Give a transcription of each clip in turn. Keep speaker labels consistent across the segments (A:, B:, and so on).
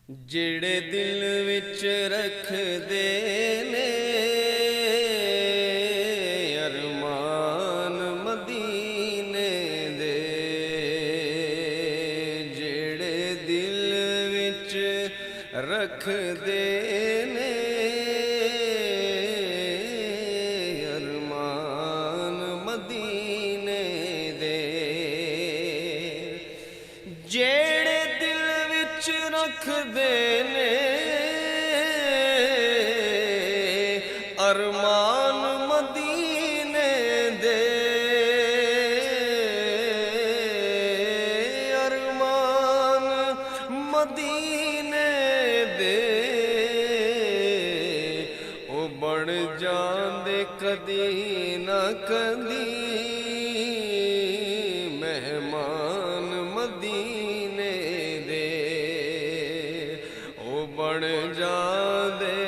A: جڑے دل وچ رکھ دے نے ارمان مدینے دے، جڑے دل وچ رکھ دے نے ارمان مدینے دے، جڑے دل وچ رکھ دے نے ارمان مدینے دے، ارمان مدینے دے او بن جاندے کدی نہ کدی مہمان مدینے دے، او بن جاندے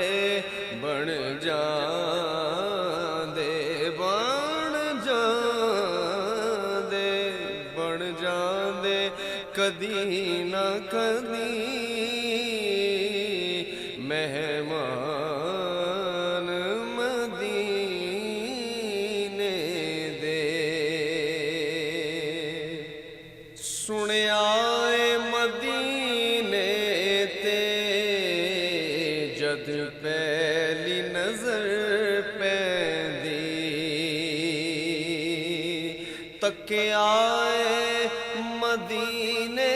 A: بن جاندے بن جاندے بن جاندے کدی نہ کدی مہمان مدینے دے۔ سنیا اے مدینے تے جد پہلی نظر پیندی، تکیا اے مدینے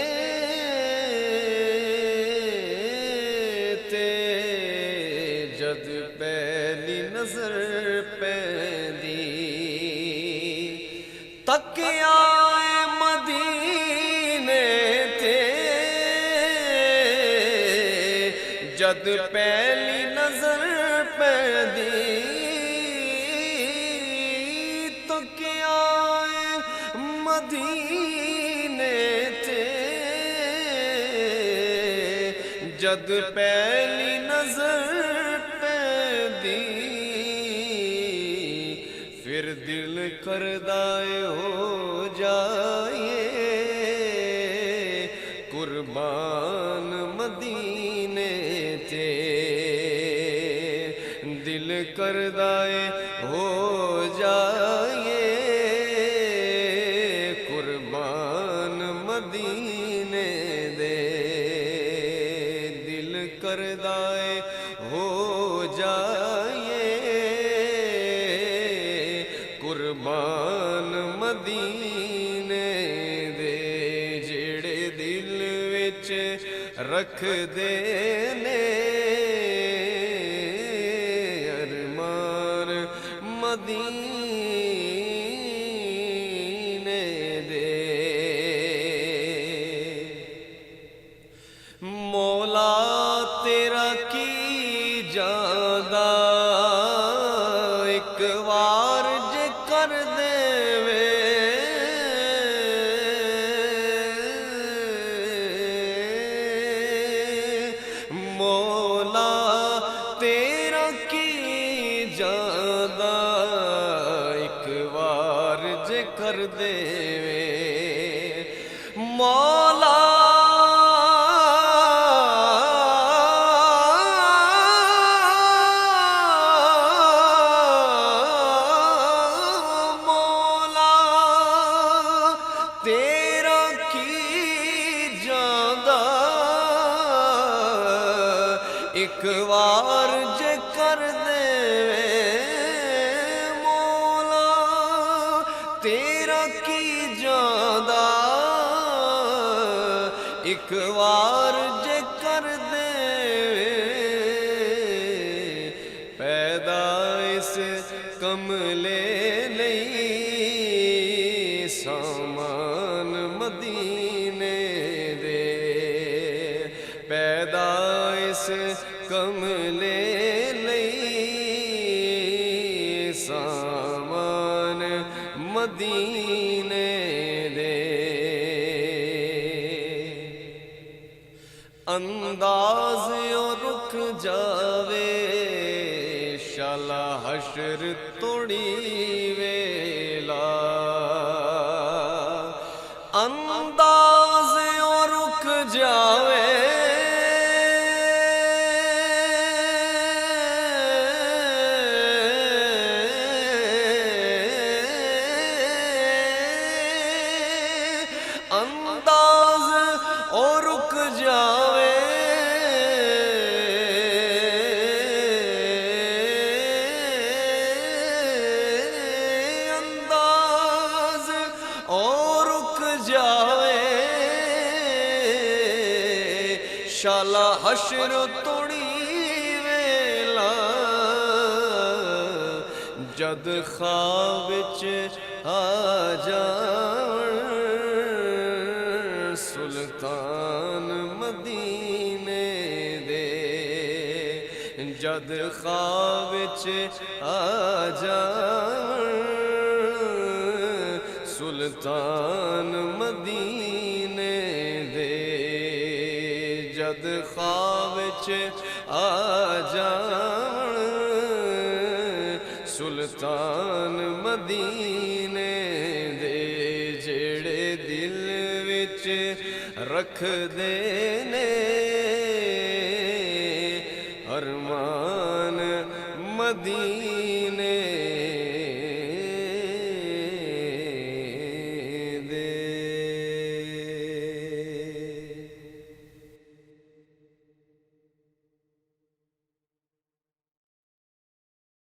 A: تے جد پہلی نظر پیندی، تکیا اے مدینے تے جد پہلی نظر پیندی، تکیا اے مدینے تے جد پہلی نظر پیندی، پھر دل کردا اے ہو جائے قربان مدینے تے، دل کردا اے ہو جائے قربان مدینے دے، دل کردا اے ہو جائے قربان مدینے دے، جڑے دل وچ رکھ دے نے ارمان مدینے دے۔ مولا تیرا کی جاندا ایک وار جے کر دے وے، مولا تیرا کی جاندا ایک وار جے کر دے وے، مولا تیرا کی جاندا ایک وار جے کر دے وے، مولا تیرا کی جاندا ایک وار جے کر دے وے، پیدا اس کملے لئی سامان مدینے دے، پیدا اس کملے لئی سامان مدینے دے، انداز او رک جاوے شالا حشر توڑی ویلا، انداز او رک جاوے شالا حشر توڑی ویلا جد خواب وچ آ جان سلطان مدینے دے جد خواب وچ آ جان سلطان مدینے دے جد خواب وچ آ جان سلطان مدینے دے جڑے دل وچ رکھ دے نے